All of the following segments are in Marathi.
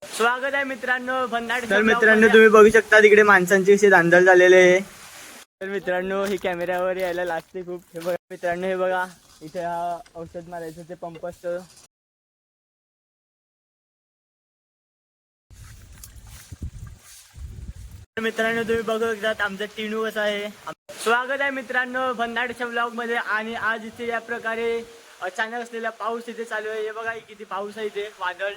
स्वागत आहे मित्रांनो भन्नाट. तर मित्रांनो तुम्ही बघू शकता तिकडे माणसांची अशी धांदल झालेले आहे. तर मित्रांनो ही कॅमेऱ्यावर यायला लागते खूप. हे बघा मित्रांनो, हे बघा इथे हा औषध मारायचं ते पंप असतं. मित्रांनो तुम्ही बघू शकता आमचा टिनू कसा आहे. स्वागत आहे मित्रांनो भन्नाटच्या ब्लॉग मध्ये. आणि आज इथे या प्रकारे अचानक असलेला पाऊस इथे चालू आहे. हे बघा किती पाऊस आहे इथे, वादळ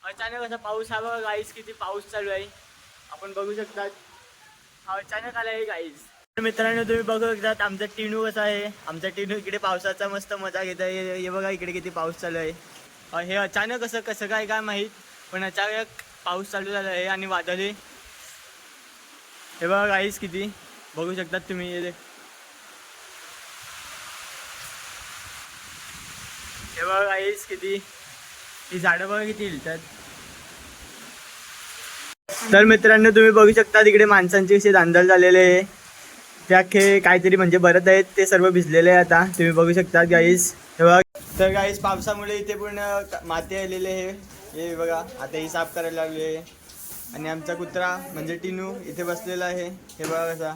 अचानक असा पाऊस. हा बघा गाईस किती पाऊस चालू आहे, आपण बघू शकता. हा अचानक आला आहे गाईस. मित्रांनो तुम्ही बघू शकता आमचा टिनू कसा आहे. आमचा टिनू इकडे पावसाचा मस्त मजा घेत आहे. हे बघा इकडे किती पाऊस चालू आहे. हे अचानक कसं काय माहीत, पण अचानक पाऊस चालू झाला आहे आणि वादळ. हे बघा गाईस किती बघू शकतात तुम्ही. हे बघा गाईस किती, ही झाडं बघा किती हिलतात. तर मित्रांनो तुम्ही बघू शकता तिकडे माणसांची अशी धांदल झालेले आहे. ते अख्खे काहीतरी म्हणजे भरत आहेत, ते सर्व भिजलेले आहे. आता तुम्ही बघू शकता गाईस. हे बघा तर गाईस पावसामुळे इथे पूर्ण माती आलेले आहे. हे बघा आता ही साफ करायला लागली आहे. आणि आमचा कुत्रा म्हणजे टिनू इथे बसलेला आहे. हे बघा कसा.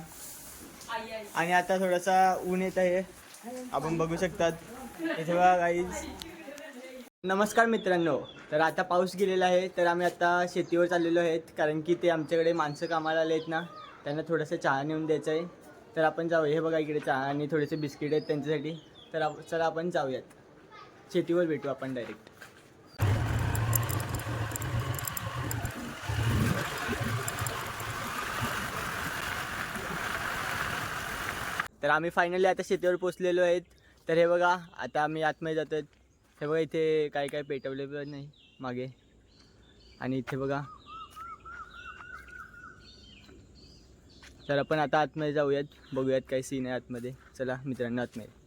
आणि आता थोडासा ऊन येत आहे, आपण बघू शकतात इथे बघा गाईस. नमस्कार मित्रांनो, तर आता पाऊस गेलेला आहे. तर आम्ही आता शेतीवर चाललेलो आहेत, कारण की ते आमच्याकडे माणसं कामाला आले आहेत ना, त्यांना थोडंसं चहा नेऊन द्यायचं आहे. तर आपण जाऊया. हे बघा इकडे चहा आणि थोडेसे बिस्किट आहेत त्यांच्यासाठी. तर चला आपण जाऊयात, शेतीवर भेटू आपण डायरेक्ट. तर आम्ही फायनली आता शेतीवर पोचलेलो आहेत. तर हे बघा आता आम्ही आतमध्ये जातो. हे बघा इथे काय काय पेटवले पण नाही मागे. आणि इथे बघा. तर आपण आता आतमध्ये जाऊयात, बघूयात काय सीन आहे आतमध्ये. चला मित्रांनो आतमध्ये.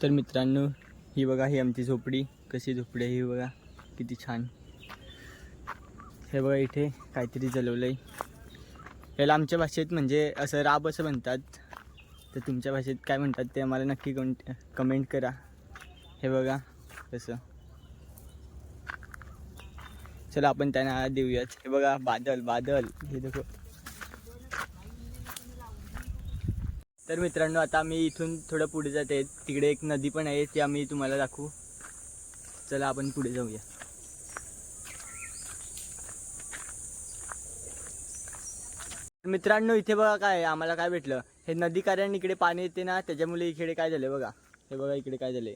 तर मित्रांनो ही बघा, ही आमची झोपडी. कशी झोपडी आहे ही बघा, किती छान. हे बघा इथे काहीतरी जलवलं आहे. याला आमच्या भाषेत म्हणजे असं राब असं म्हणतात. तर तुमच्या भाषेत काय म्हणतात ते आम्हाला नक्की कमेंट करा. हे बघा कसं. चला आपण त्यांना देऊयात. हे बघा बादल बादल, हे देखो. तर मित्रांनो आता आम्ही इथून थोडं पुढे जाते. तिकडे एक नदी पण आहे, ती आम्ही तुम्हाला दाखवू. चला आपण पुढे जाऊया. मित्रांनो इथे बघा काय आम्हाला काय भेटलं. हे नदी कारण इकडे पाणी येते ना, त्याच्यामुळे इकडे काय झालं बघा. हे बघा इकडे काय झालं,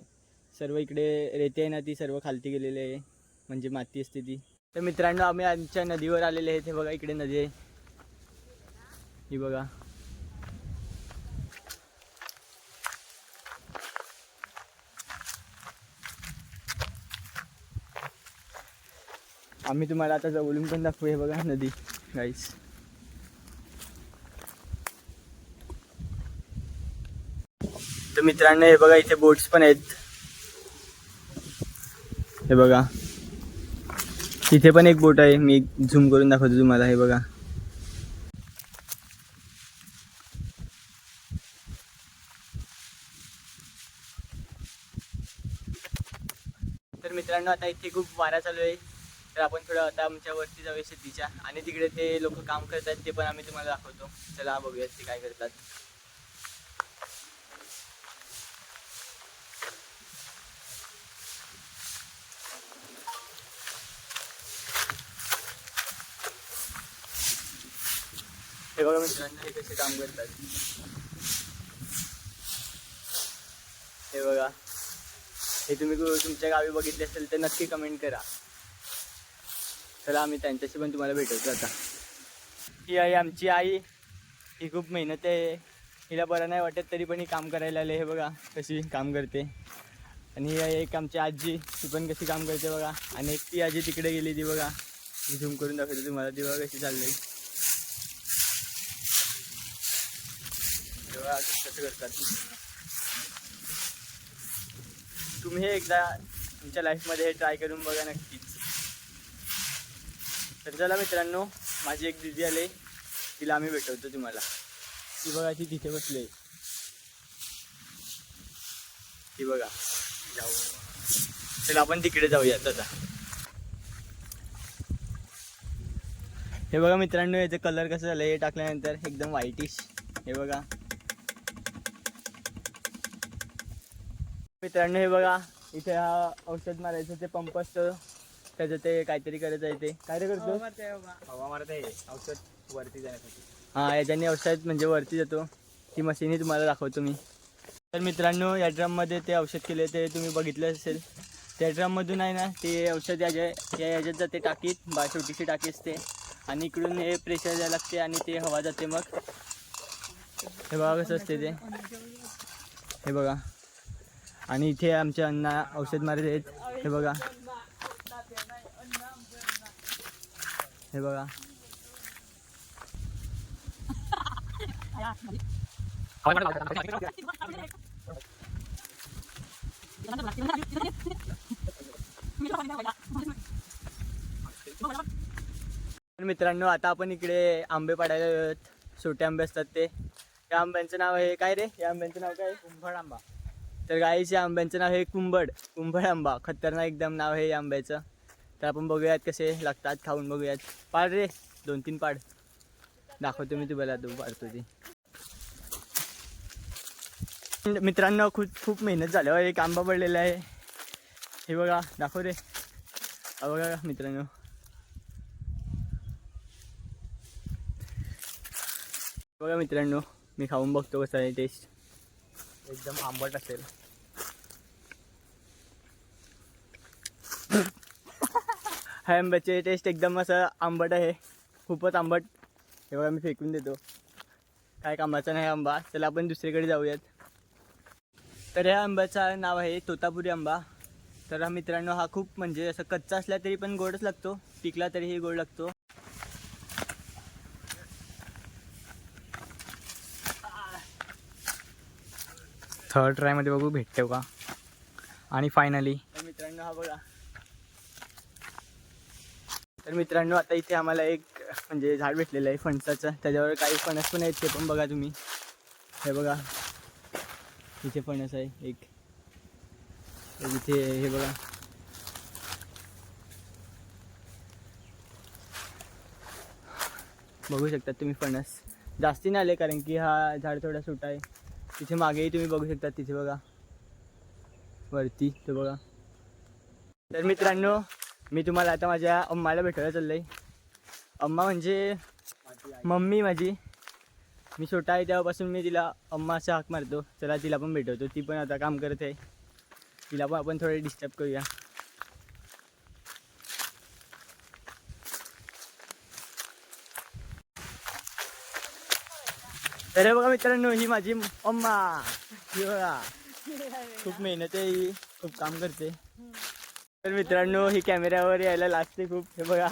सर्व इकडे रेती आहे ना, ती सर्व खालती गेलेली आहे, म्हणजे माती असते ती. तर मित्रांनो आम्ही आमच्या नदीवर आलेले आहेत. हे बघा इकडे नदी आहे ही बघा. आम्ही तुम्हाला आता जवळून पण दाखवू. हे बघा नदी गाईस. तर मित्रांनो हे बघा इथे बोट्स पण आहेत. हे बघा इथे पण एक बोट आहे, मी झूम करून दाखवतो तुम्हाला. हे बघा तर मित्रांनो आता इथे खूप वारा चालू आहे. तर आपण थोडं आता आमच्या वरती जाऊया शेतीच्या. आणि तिकडे ते लोक काम करतात ते पण आम्ही तुम्हाला दाखवतो. चला बघूयात ते काय करतात. हे बघा मित्रांनो हे कसे काम करतात. हे बघा, हे तुम्ही तुमच्या गावी बघितले असेल तर नक्की कमेंट करा. चला आम्ही त्यांच्याशी पण तुम्हाला भेटवतो आता. ही आहे आमची आई. ही खूप मेहनत आहे, हिला बरं नाही वाटत तरी पण ही काम करायला आले. हे बघा कशी काम करते. आणि ही आहे एक आमची आजी, ती पण कशी काम करते बघा. आणि एक ती आजी तिकडे गेली ती बघा, मी झूम करून दाखवतो तुम्हाला. ती बघा कशी चालली. बघा कसं करतात. तुम्ही हे एकदा तुमच्या लाईफमध्ये हे ट्राय करून बघा नक्कीच. तर चला मित्रांनो माझी एक दिदी आले, तिला आम्ही भेटवतो तुम्हाला. ती बघा ती तिथे बसले, ती बघा. जाऊ चला आपण तिकडे जाऊयात आता. हे बघा मित्रांनो, याचे कलर कसं झालं हे टाकल्यानंतर एकदम व्हाईटिश. हे बघा मित्रांनो, हे बघा इथे हा औषध मारायचं ते पंप असतं, त्याचं ते काहीतरी करायचं आहे. ते काय रे करतो? हवा मारत आहे औषध वरती जाण्यासाठी. हां, याच्याने औषध म्हणजे वरती जातो. ती मशीनही तुम्हाला दाखवतो मी. तर मित्रांनो, या ड्रममध्ये ते औषध केले ते तुम्ही बघितलं असेल. त्या ड्रममधून आहे ना ते औषध याच्यात जाते टाकीत, छोटीशी टाकी असते आणि इकडून हे प्रेशर द्यायला लागते आणि ते हवा जाते. मग हे बघा कसं असते ते, हे बघा. आणि इथे आमच्या अण्णा औषध मारत आहेत. हे बघा, हे बघा. मित्रांनो, आता आपण इकडे आंबे पाडायला आलोत. छोटे आंबे असतात ते. या आंब्यांचं नाव आहे काय रे? या आंब्यांचं नाव काय? कुंभळ आंबा. तर गाईस, या आंब्यांचं नाव आहे कुंभळ आंबा. खतरनाक एकदम नाव आहे या आंब्याचं. तर आपण बघूयात कसे लागतात, खाऊन बघूयात. पाड रे, 2-3 पाड. दाखवतो मी तुम्हाला, तू पाडतो ती. मित्रांनो, खूप मेहनत झाली. एक आंबा पडलेला आहे, हे बघा. दाखव रे, हा बघा मित्रांनो. बघा मित्रांनो, मी खाऊन बघतो कसं आहे टेस्ट. एकदम आंबट असेल. हा आंब्याचे टेस्ट एकदम असं आंबट आहे, खूपच आंबट. हे बघा मी फेकून देतो, काय कामाचा नाही आंबा. चला आपण दुसरीकडे जाऊयात. तर ह्या आंब्याचं नाव आहे तोतापुरी आंबा. तर हा मित्रांनो, हा खूप म्हणजे असं कच्चा असला तरी पण गोडच लागतो, पिकला तरीही गोड लागतो. थर्ड ट्रायमध्ये बघू भेटतो का. आणि फायनली तर मित्रांनो, हा बघा. तर मित्रांनो, आता इथे आम्हाला एक म्हणजे झाड भेटलेलं आहे फणसाचं. त्याच्यावर काही फणस पण आहेत, ते पण बघा तुम्ही. हे बघा, इथे फणस आहे एक. इथे हे बघा, बघू शकता तुम्ही फणस. जास्ती नाही आले कारण की हा झाड थोडा छोटा आहे. तिथे मागेही तुम्ही बघू शकता, तिथे बघा वरती, ते बघा. तर मित्रांनो, मी तुम्हाला आता माझ्या अम्माला भेटायला चाललो आहे. अम्मा म्हणजे मम्मी माझी. मी छोटा आहे तेव्हापासून मी तिला अम्मा असं हाक मारतो. चला तिला पण भेटवतो, ती पण आता काम करत आहे. तिला पण आपण थोडे डिस्टर्ब करूया. तर बघा मित्रांनो, ही माझी अम्मा. ही बघा, खूप मेहनत आहे ही, खूप काम करते. तर मित्रांनो, ही कॅमेऱ्यावर यायला लागते खूप. हे बघा,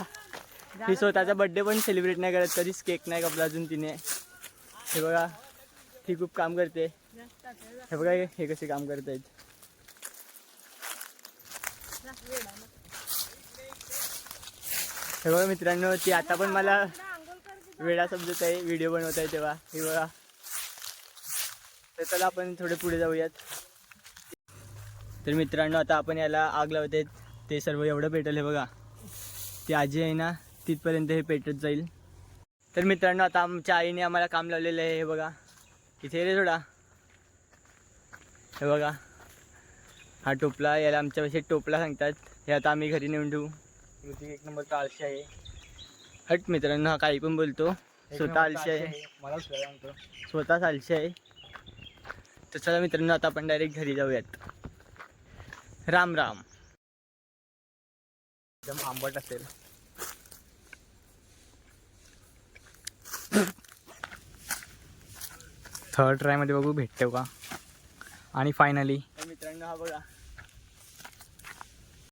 ही स्वतःचा बड्डे पण सेलिब्रेट नाही करत, कधीच केक नाही कापला अजून तिने. हे बघा, ती खूप काम करते. हे बघा हे कसे काम करत आहेत. हे बघा मित्रांनो, ती आता पण मला वेळा समजत आहे व्हिडिओ बनवत आहे तेव्हा. हे बघा. तर चला आपण थोडे पुढे जाऊयात. तर मित्रांनो, आता आपण याला आग लावत आहेत. ते सर्व एवढं पेटेल. हे बघा, ती आजी आहे ना, तिथपर्यंत हे पेटत जाईल. तर मित्रांनो, आता आमच्या आईने आम्हाला काम लावलेलं आहे. हे बघा, इथे रे थोडा. हे बघा, हा टोपला, याला आमच्यापाशी टोपला सांगतात. हे आता आम्ही घरी नेऊन ठेवू. एक नंबरचा आळशी आहे. हट मित्रांनो, हा काही पण बोलतो, स्वतः आळशी आहे. मला सांगतो स्वतःच आळशी आहे. तर चला मित्रांनो, आता आपण डायरेक्ट घरी जाऊयात. राम राम. एकदम आंबट असेल. थर्ड ट्रायमध्ये बघू भेटतो का. आणि फायनली मित्रांनो, हा बघा